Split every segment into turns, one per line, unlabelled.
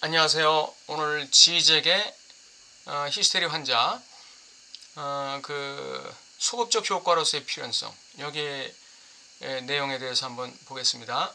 안녕하세요. 오늘 지잭의 히스테리 환자 소급적 효과로서의 필연성 여기에 내용에 대해서 한번 보겠습니다.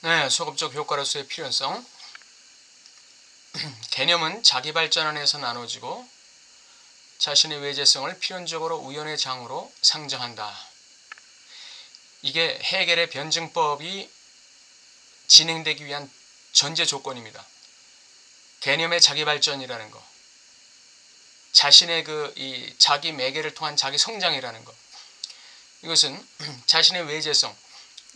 네, 소급적 효과로서의 필연성. 개념은 자기 발전 안에서 나눠지고 자신의 외재성을 필연적으로 우연의 장으로 상정한다. 이게 헤겔의 변증법이 진행되기 위한 전제 조건입니다. 개념의 자기 발전이라는 거, 자신의 이 자기 매개를 통한 자기 성장이라는 거, 이것은 자신의 외재성,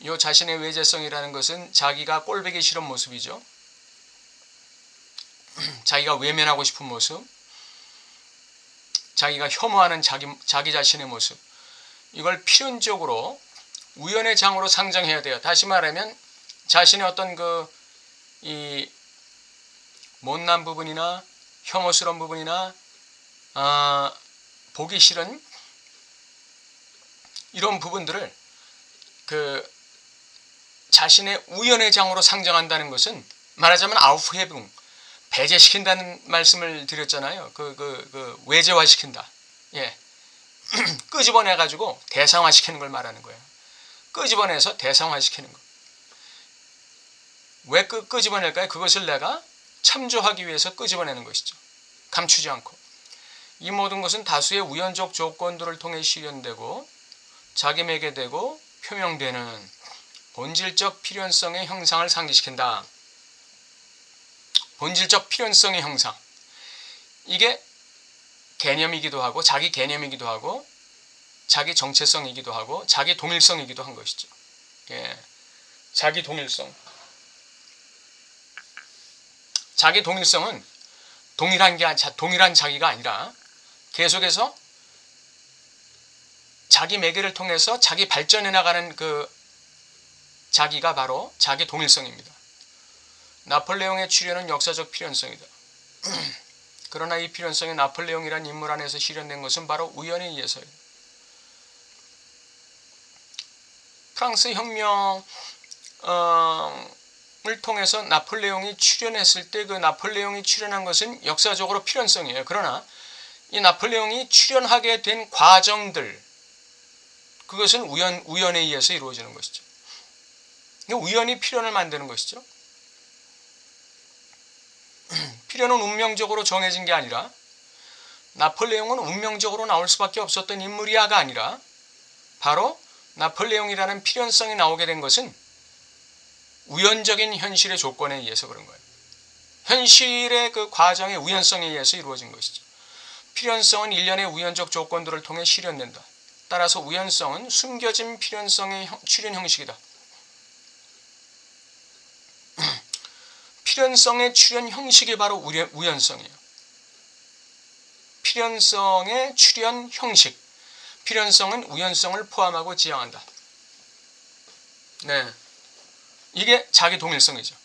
이 자신의 외재성이라는 것은 자기가 꼴보기 싫은 모습이죠. 자기가 외면하고 싶은 모습, 자기가 혐오하는 자기 자신의 모습, 이걸 필연적으로 우연의 장으로 상정해야 돼요. 다시 말하면 자신의 어떤 이 못난 부분이나 혐오스러운 부분이나 보기 싫은 이런 부분들을 자신의 우연의 장으로 상정한다는 것은 말하자면 아우프헤붕, 배제시킨다는 말씀을 드렸잖아요. 외제화시킨다. 예. 끄집어내가지고 대상화시키는 걸 말하는 거예요. 끄집어내서 대상화시키는 거. 왜 끄집어낼까요? 그것을 내가 참조하기 위해서 끄집어내는 것이죠. 감추지 않고. 이 모든 것은 다수의 우연적 조건들을 통해 실현되고 자기에게 되고 표명되는 본질적 필연성의 형상을 상기시킨다. 본질적 필연성의 형상. 이게 개념이기도 하고 자기 개념이기도 하고 자기 정체성이기도 하고 자기 동일성이기도 한 것이죠. 예. 자기 동일성. 자기 동일성은 동일한 자기가 아니라 계속해서 자기 매개를 통해서 자기 발전해 나가는 자기가 바로 자기 동일성입니다. 나폴레옹의 출현은 역사적 필연성이다. 그러나 이 필연성이 나폴레옹이란 인물 안에서 실현된 것은 바로 우연에 의해서예요. 프랑스 혁명을 통해서 나폴레옹이 출현했을 때 그 나폴레옹이 출현한 것은 역사적으로 필연성이에요. 그러나 이 나폴레옹이 출현하게 된 과정들, 그것은 우연에 의해서 이루어지는 것이죠. 우연이 필연을 만드는 것이죠. 필연은 운명적으로 정해진 게 아니라 나폴레옹은 운명적으로 나올 수밖에 없었던 인물이야가 아니라 바로 나폴레옹이라는 필연성이 나오게 된 것은 우연적인 현실의 조건에 의해서 그런 거예요. 현실의 그 과정의 우연성에 의해서 이루어진 것이죠. 필연성은 일련의 우연적 조건들을 통해 실현된다. 따라서 우연성은 숨겨진 필연성의 출현 형식이다. 필연성의 출현 형식이 바로 우연성이에요. 필연성의 출현 형식. 필연성은 우연성을 포함하고 지향한다. 네. 이게 자기 동일성이죠.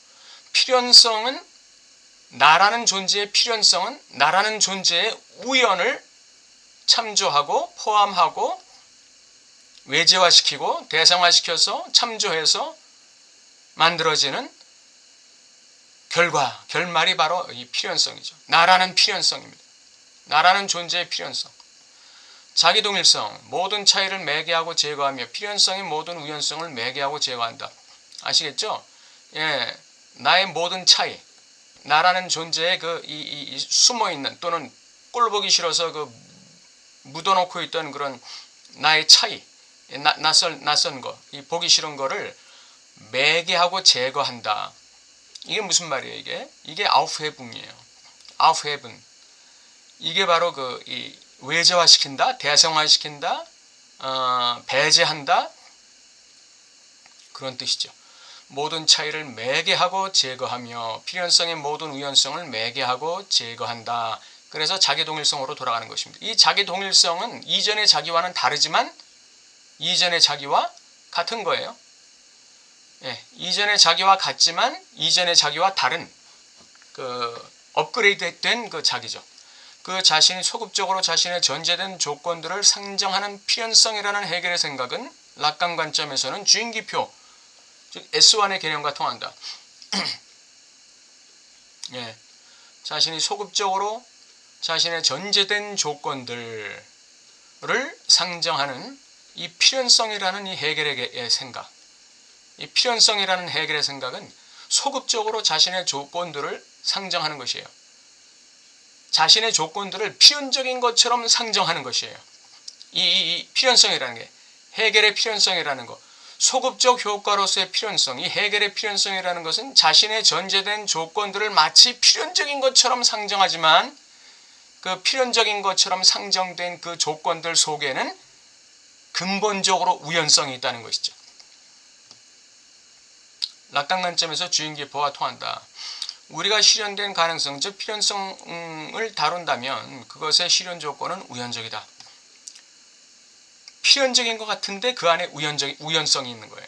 필연성은 나라는 존재의 필연성은 나라는 존재의 우연을 참조하고 포함하고 외제화시키고 대상화시켜서 참조해서 만들어지는 결말이 바로 이 필연성이죠. 나라는 필연성입니다. 나라는 존재의 필연성. 자기 동일성, 모든 차이를 매개하고 제거하며 필연성의 모든 우연성을 매개하고 제거한다. 아시겠죠? 예, 나의 모든 차이, 나라는 존재의 이 숨어있는 또는 꼴보기 싫어서 묻어놓고 있던 그런 나의 차이, 낯선 거, 이 보기 싫은 거를 매개하고 제거한다. 이게 무슨 말이에요? 이게 아우프헤붕이에요. 아우프헤븐. 이게 바로 이 외제화시킨다, 대성화시킨다, 배제한다, 그런 뜻이죠. 모든 차이를 매개하고 제거하며 필연성의 모든 우연성을 매개하고 제거한다. 그래서 자기 동일성으로 돌아가는 것입니다. 이 자기 동일성은 이전의 자기와는 다르지만 이전의 자기와 같은 거예요. 예, 이전의 자기와 같지만 이전의 자기와 다른 업그레이드된 그 자기죠. 그 자신이 소극적으로 자신의 전제된 조건들을 상정하는 필연성이라는 해결의 생각은 락강 관점에서는 주인기표, 즉 S1의 개념과 통한다. 예, 자신이 소극적으로 자신의 전제된 조건들을 상정하는 이 필연성이라는 이 해결의 생각, 이 필연성이라는 해결의 생각은 소극적으로 자신의 조건들을 상정하는 것이에요. 자신의 조건들을 필연적인 것처럼 상정하는 것이에요. 이 필연성이라는 게, 해결의 필연성이라는 것, 소극적 효과로서의 필연성, 이 해결의 필연성이라는 것은 자신의 전제된 조건들을 마치 필연적인 것처럼 상정하지만 그 필연적인 것처럼 상정된 그 조건들 속에는 근본적으로 우연성이 있다는 것이죠. 락강 관점에서 주인기표와 통한다. 우리가 실현된 가능성, 즉 필연성을 다룬다면 그것의 실현 조건은 우연적이다. 필연적인 것 같은데 그 안에 우연성이 있는 거예요.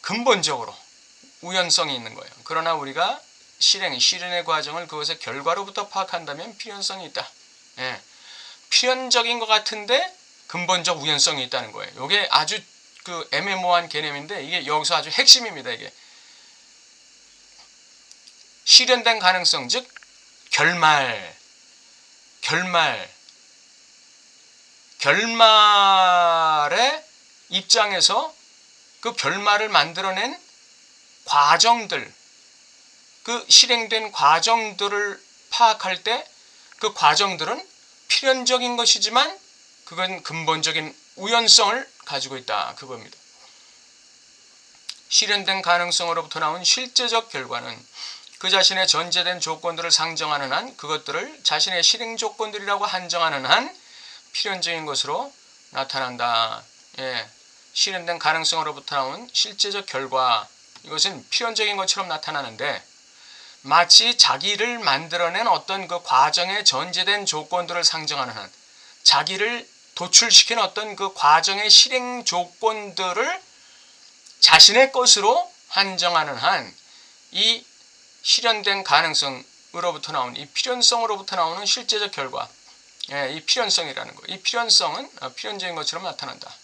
근본적으로 우연성이 있는 거예요. 그러나 우리가 실현의 과정을 그것의 결과로부터 파악한다면 필연성이 있다. 예. 필연적인 것 같은데 근본적 우연성이 있다는 거예요. 이게 아주 그 애매모호한 개념인데 이게 여기서 아주 핵심입니다. 이게 실현된 가능성, 즉 결말의 입장에서 그 결말을 만들어낸 과정들, 그 실행된 과정들을 파악할 때 그 과정들은 필연적인 것이지만 그건 근본적인 우연성을 가지고 있다. 그겁니다. 실현된 가능성으로부터 나온 실제적 결과는 그 자신의 전제된 조건들을 상정하는 한, 그것들을 자신의 실행 조건들이라고 한정하는 한 필연적인 것으로 나타난다. 예, 실현된 가능성으로부터 나온 실제적 결과, 이것은 필연적인 것처럼 나타나는데 마치 자기를 만들어낸 어떤 그 과정의 전제된 조건들을 상정하는 한, 자기를 도출시킨 어떤 그 과정의 실행 조건들을 자신의 것으로 한정하는 한, 이 실현된 가능성으로부터 나온 이 필연성으로부터 나오는 실제적 결과, 예, 이 필연성이라는 거, 이 필연성은 필연적인 것처럼 나타난다.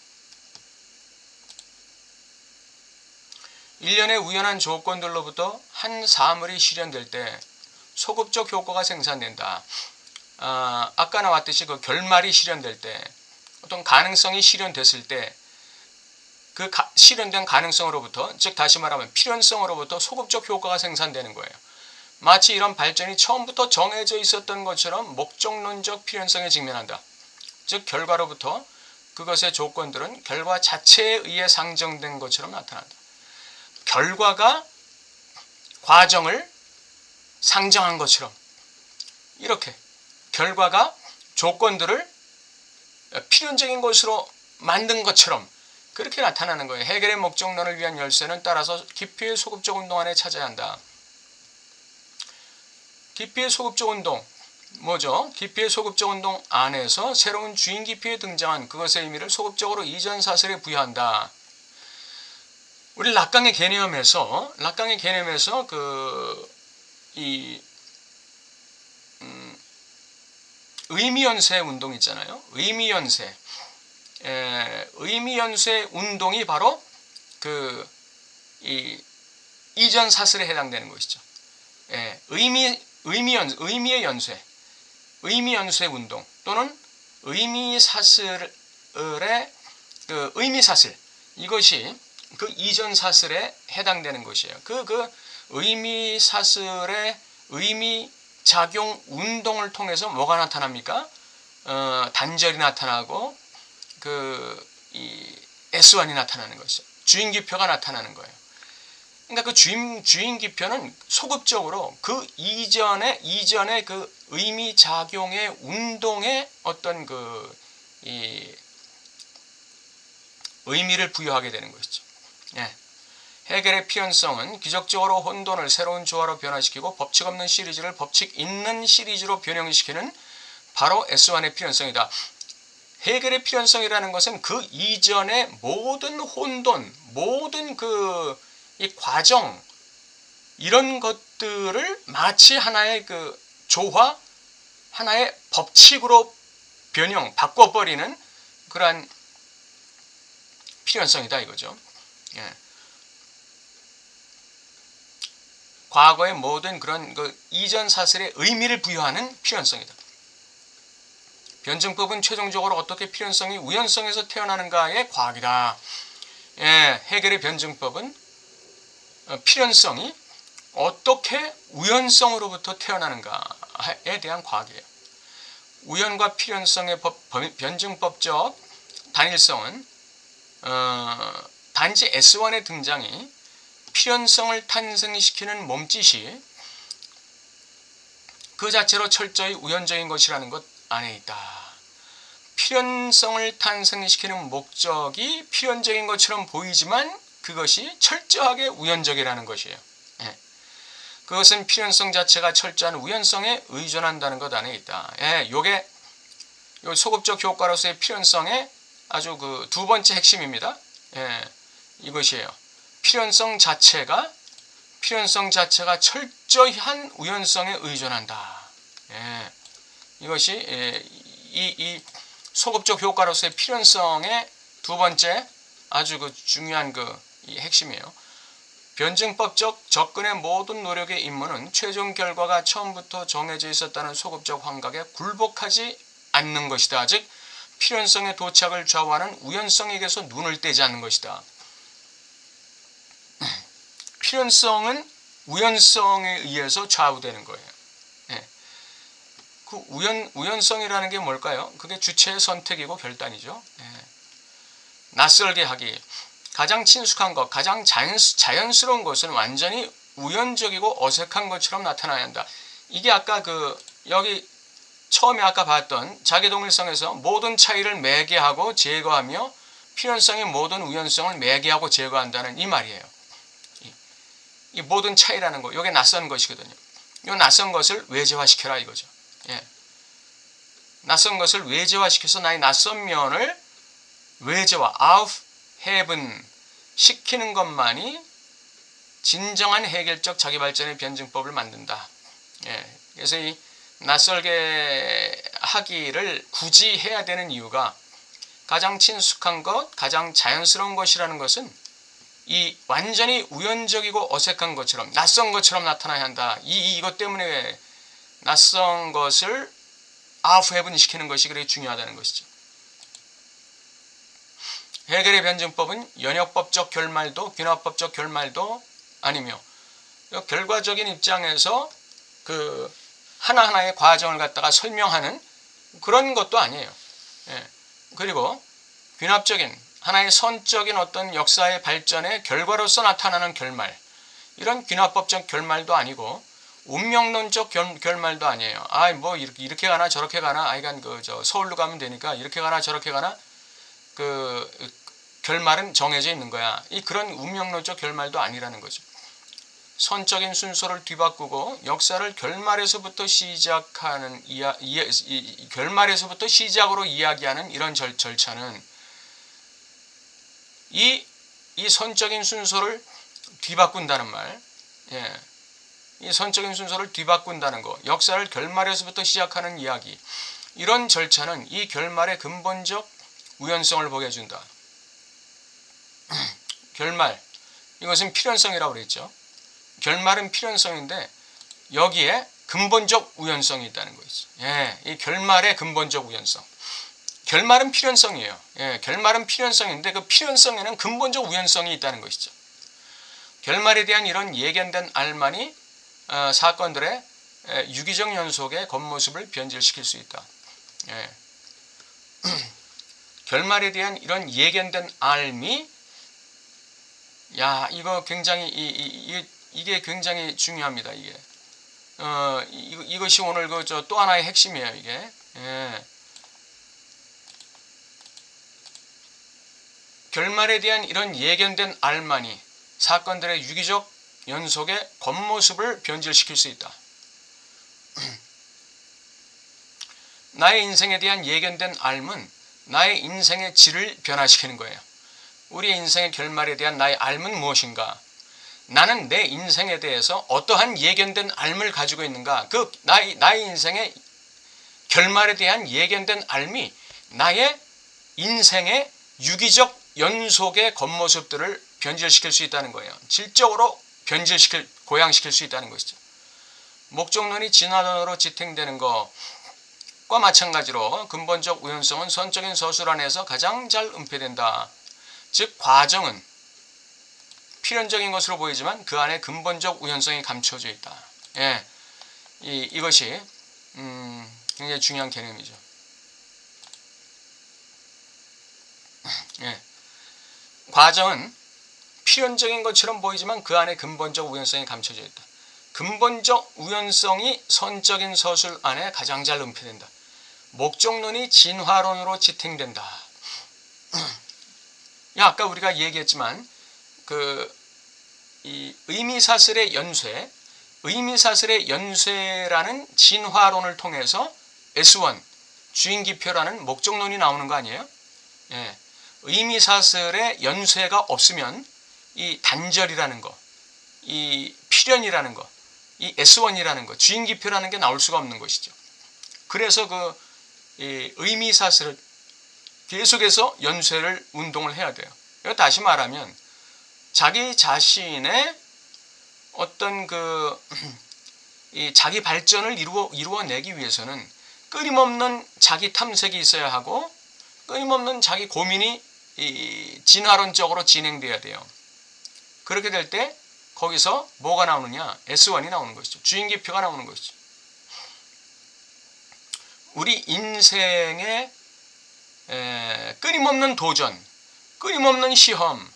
일련의 우연한 조건들로부터 한 사물이 실현될 때 소극적 효과가 생산된다. 아까 나왔듯이 그 결말이 실현될 때, 어떤 가능성이 실현됐을 때 그 실현된 가능성으로부터, 즉 다시 말하면 필연성으로부터 소극적 효과가 생산되는 거예요. 마치 이런 발전이 처음부터 정해져 있었던 것처럼 목적론적 필연성에 직면한다. 즉 결과로부터 그것의 조건들은 결과 자체에 의해 상정된 것처럼 나타난다. 결과가 과정을 상정한 것처럼, 이렇게 결과가 조건들을 필연적인 것으로 만든 것처럼 그렇게 나타나는 거예요. 해결의 목적론을 위한 열쇠는 따라서 기피의 소극적 운동 안에 찾아야 한다. 기피의 소극적 운동 뭐죠? 기피의 소극적 운동 안에서 새로운 주인 기피에 등장한 그것의 의미를 소극적으로 이전 사슬에 부여한다. 우리 락강의 개념에서 의미연쇄 운동 있잖아요. 의미연쇄 운동이 바로 그 이전 사슬에 해당되는 것이죠. 의미의 연쇄 운동 또는 의미 사슬의 그 의미 사슬, 이것이 그 이전 사슬에 해당되는 것이에요. 그 의미 사슬의 의미 작용 운동을 통해서 뭐가 나타납니까? 단절이 나타나고 이 S1이 나타나는 것이죠. 주인기표가 나타나는 거예요. 그러니까 그 주인기표는 소극적으로 그 이전의 그 의미 작용의 운동에 어떤 의미를 부여하게 되는 것이죠. 예. 해결의 필연성은 기적적으로 혼돈을 새로운 조화로 변화시키고 법칙 없는 시리즈를 법칙 있는 시리즈로 변형시키는 바로 S1의 필연성이다. 해결의 필연성이라는 것은 그 이전의 모든 혼돈, 모든 이 과정, 이런 것들을 마치 하나의 그 조화, 하나의 법칙으로 바꿔버리는 그러한 필연성이다 이거죠. 예. 과거의 모든 그런 그 이전 사실의 의미를 부여하는 필연성이다. 변증법은 최종적으로 어떻게 필연성이 우연성에서 태어나는가의 과학이다. 예, 해겔의 변증법은 필연성이 어떻게 우연성으로부터 태어나는가에 대한 과학이에요. 우연과 필연성의 변증법적 단일성은 단지 S1의 등장이 필연성을 탄생시키는 몸짓이 그 자체로 철저히 우연적인 것이라는 것 안에 있다. 필연성을 탄생시키는 목적이 필연적인 것처럼 보이지만 그것이 철저하게 우연적이라는 것이에요. 예. 그것은 필연성 자체가 철저한 우연성에 의존한다는 것 안에 있다. 예, 요게 요 소급적 효과로서의 필연성의 아주 그 두 번째 핵심입니다. 예, 이것이에요. 필연성 자체가 철저한 우연성에 의존한다. 예, 이것이 이 소급적 효과로서의 필연성의 두 번째 아주 그 중요한 이 핵심이에요. 변증법적 접근의 모든 노력의 임무는 최종 결과가 처음부터 정해져 있었다는 소급적 환각에 굴복하지 않는 것이다. 즉 필연성의 도착을 좌우하는 우연성에게서 눈을 떼지 않는 것이다. 필연성은 우연성에 의해서 좌우되는 거예요. 예. 그 우연성이라는 게 뭘까요? 그게 주체의 선택이고 결단이죠. 예. 낯설게 하기. 가장 친숙한 것, 가장 자연스러운 것은 완전히 우연적이고 어색한 것처럼 나타나야 한다. 이게 아까 여기 처음에 아까 봤던 자기동일성에서 모든 차이를 매개하고 제거하며 필연성의 모든 우연성을 매개하고 제거한다는 이 말이에요. 이 모든 차이라는 거, 이게 낯선 것이거든요. 이 낯선 것을 외제화시켜라 이거죠. 예. 낯선 것을 외제화시켜서 나의 낯선 면을 외제화, aufheben 시키는 것만이 진정한 해결적 자기발전의 변증법을 만든다. 예. 그래서 이 낯설게 하기를 굳이 해야 되는 이유가 가장 친숙한 것, 가장 자연스러운 것이라는 것은 이 완전히 우연적이고 어색한 것처럼 낯선 것처럼 나타나야 한다. 이것 때문에 낯선 것을 aufheben 시키는 것이 그렇게 중요하다는 것이죠. 해겔의 변증법은 연역법적 결말도 귀납법적 결말도 아니며 결과적인 입장에서 하나하나의 과정을 갖다가 설명하는 그런 것도 아니에요. 예. 그리고 귀납적인 하나의 선적인 어떤 역사의 발전의 결과로서 나타나는 결말, 이런 귀납법적 결말도 아니고 운명론적 결말도 아니에요. 뭐 이렇게 가나 저렇게 가나, 서울로 가면 되니까 이렇게 가나 저렇게 가나 결말은 정해져 있는 거야. 그런 운명론적 결말도 아니라는 거죠. 선적인 순서를 뒤바꾸고 역사를 결말에서부터 시작하는 결말에서부터 시작으로 이야기하는 이런 절차는 이 선적인 순서를 뒤바꾼다는 말, 예, 이 선적인 순서를 뒤바꾼다는 거, 역사를 결말에서부터 시작하는 이야기, 이런 절차는 이 결말의 근본적 우연성을 보게 해준다. 결말, 이것은 필연성이라고 그랬죠. 결말은 필연성인데 여기에 근본적 우연성이 있다는 거죠. 예, 이 결말의 근본적 우연성. 결말은 필연성이에요. 예, 결말은 필연성인데 그 필연성에는 근본적 우연성이 있다는 것이죠. 결말에 대한 이런 예견된 알만이 사건들의 유기적 연속의 겉모습을 변질시킬 수 있다. 예. 결말에 대한 이런 예견된 알미, 이거 굉장히 이게 굉장히 중요합니다. 이게 이것이 오늘 또 하나의 핵심이에요. 이게. 예. 결말에 대한 이런 예견된 알만이 사건들의 유기적 연속의 겉모습을 변질시킬 수 있다. 나의 인생에 대한 예견된 알은 나의 인생의 질을 변화시키는 거예요. 우리의 인생의 결말에 대한 나의 알은 무엇인가? 나는 내 인생에 대해서 어떠한 예견된 알을 가지고 있는가? 그 나의 인생의 결말에 대한 예견된 알이 나의 인생의 유기적 연속의 겉모습들을 변질시킬 수 있다는 거예요. 질적으로 고양시킬 수 있다는 것이죠. 목적론이 진화론으로 지탱되는 것과 마찬가지로 근본적 우연성은 선적인 서술 안에서 가장 잘 은폐된다. 즉 과정은 필연적인 것으로 보이지만 그 안에 근본적 우연성이 감춰져 있다. 예, 이것이 굉장히 중요한 개념이죠. 예, 과정은 필연적인 것처럼 보이지만 그 안에 근본적 우연성이 감춰져 있다. 근본적 우연성이 선적인 서술 안에 가장 잘 은폐된다. 목적론이 진화론으로 지탱된다. 아까 우리가 얘기했지만 이 의미사슬의 연쇄라는 진화론을 통해서 S1 주인기표라는 목적론이 나오는 거 아니에요? 예, 의미사슬의 연쇄가 없으면 이 단절이라는 거, 이 필연이라는 거, 이 S1이라는 거, 주인기표라는 게 나올 수가 없는 것이죠. 그래서 이 의미사슬을 계속해서 연쇄를 운동을 해야 돼요. 다시 말하면 자기 자신의 어떤 이 자기 발전을 이루어내기 위해서는 끊임없는 자기 탐색이 있어야 하고 끊임없는 자기 고민이 진화론적으로 진행돼야 돼요. 그렇게 될 때 거기서 뭐가 나오느냐? S1이 나오는 것이죠. 주인기표가 나오는 것이죠. 우리 인생의 끊임없는 도전, 끊임없는 시험,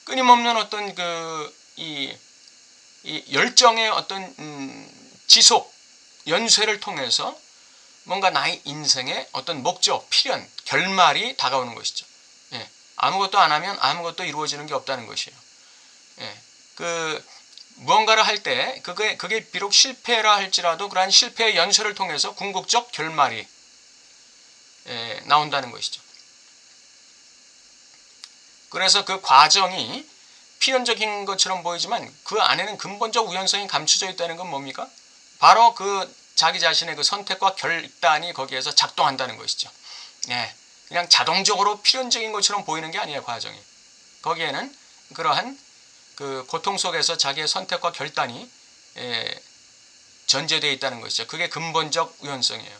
끊임없는 어떤 이 열정의 어떤 지속, 연쇄를 통해서 뭔가 나의 인생의 어떤 목적, 필연, 결말이 다가오는 것이죠. 예, 아무것도 안 하면 아무것도 이루어지는 게 없다는 것이에요. 예, 무언가를 할 때 그게 비록 실패라 할지라도 그러한 실패의 연쇄를 통해서 궁극적 결말이 나온다는 것이죠. 그래서 그 과정이 필연적인 것처럼 보이지만 그 안에는 근본적 우연성이 감춰져 있다는 건 뭡니까? 바로 자기 자신의 선택과 결단이 거기에서 작동한다는 것이죠. 네, 그냥 자동적으로 필연적인 것처럼 보이는 게 아니에요. 과정이. 거기에는 그러한 고통 속에서 자기의 선택과 결단이 전제되어 있다는 것이죠. 그게 근본적 우연성이에요.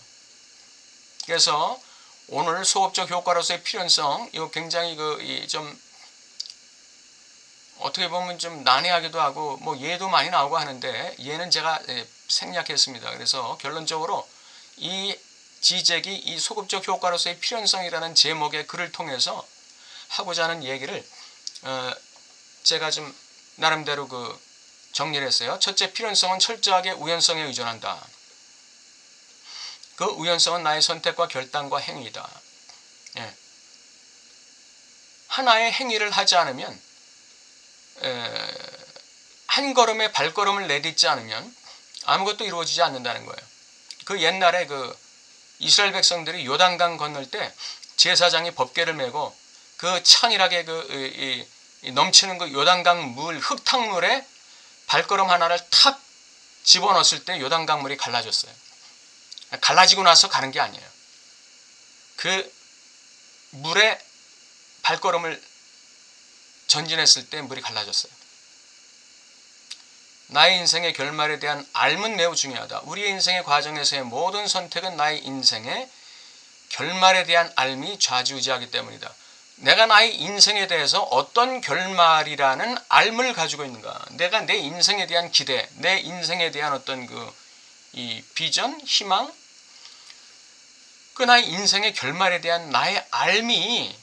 그래서 오늘 소급적 효과로서의 필연성, 이거 굉장히 좀 어떻게 보면 좀 난해하기도 하고 예도 많이 나오고 하는데 얘는 제가 생략했습니다. 그래서 결론적으로 이 지적이 이 소급적 효과로서의 필연성이라는 제목의 글을 통해서 하고자 하는 얘기를 제가 좀 나름대로 정리를 했어요. 첫째, 필연성은 철저하게 우연성에 의존한다. 그 우연성은 나의 선택과 결단과 행위이다. 예. 하나의 행위를 하지 않으면 한 걸음의 발걸음을 내딛지 않으면 아무것도 이루어지지 않는다는 거예요. 옛날에 이스라엘 백성들이 요단강 건널 때 제사장이 법궤를 메고 창일하게 넘치는 요단강 흙탕물에 발걸음 하나를 탁 집어넣었을 때 요단강 물이 갈라졌어요. 갈라지고 나서 가는 게 아니에요. 그 물에 발걸음을 전진했을 때 물이 갈라졌어요. 나의 인생의 결말에 대한 알은 매우 중요하다. 우리의 인생의 과정에서의 모든 선택은 나의 인생의 결말에 대한 알미 좌지우지하기 때문이다. 내가 나의 인생에 대해서 어떤 결말이라는 알을 가지고 있는가? 내가 내 인생에 대한 기대, 내 인생에 대한 어떤 이 비전, 희망, 나의 인생의 결말에 대한 나의 알미,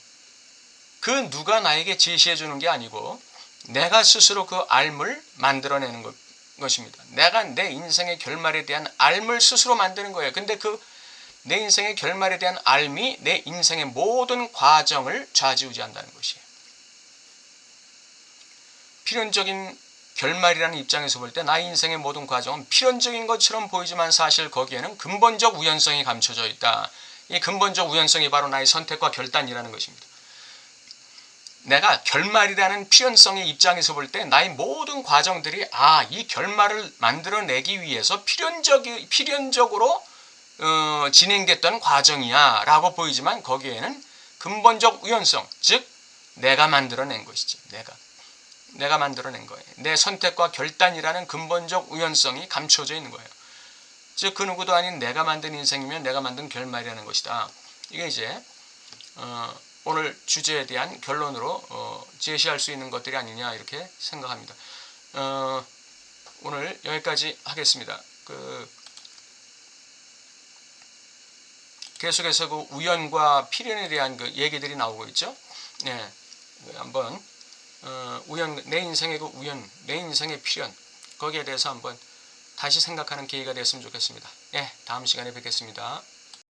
누가 나에게 제시해 주는 게 아니고 내가 스스로 그 알을 만들어내는 것입니다. 내가 내 인생의 결말에 대한 알을 스스로 만드는 거예요. 근데 내 인생의 결말에 대한 알미 내 인생의 모든 과정을 좌지우지한다는 것이에요. 필연적인 결말이라는 입장에서 볼 때 나의 인생의 모든 과정은 필연적인 것처럼 보이지만 사실 거기에는 근본적 우연성이 감춰져 있다. 이 근본적 우연성이 바로 나의 선택과 결단이라는 것입니다. 내가 결말이라는 필연성의 입장에서 볼 때 나의 모든 과정들이 이 결말을 만들어내기 위해서 필연적으로 진행됐던 과정이야 라고 보이지만 거기에는 근본적 우연성, 즉 내가 만들어낸 것이지. 내가 만들어낸 거예요. 내 선택과 결단이라는 근본적 우연성이 감춰져 있는 거예요. 즉 그 누구도 아닌 내가 만든 인생이면 내가 만든 결말이라는 것이다. 이게 이제 오늘 주제에 대한 결론으로 제시할 수 있는 것들이 아니냐 이렇게 생각합니다. 오늘 여기까지 하겠습니다. 계속해서 그 우연과 필연에 대한 그 얘기들이 나오고 있죠. 네, 한번 내 인생의 그 우연, 내 인생의 필연 거기에 대해서 한번 다시 생각하는 기회가 됐으면 좋겠습니다. 다음 시간에 뵙겠습니다.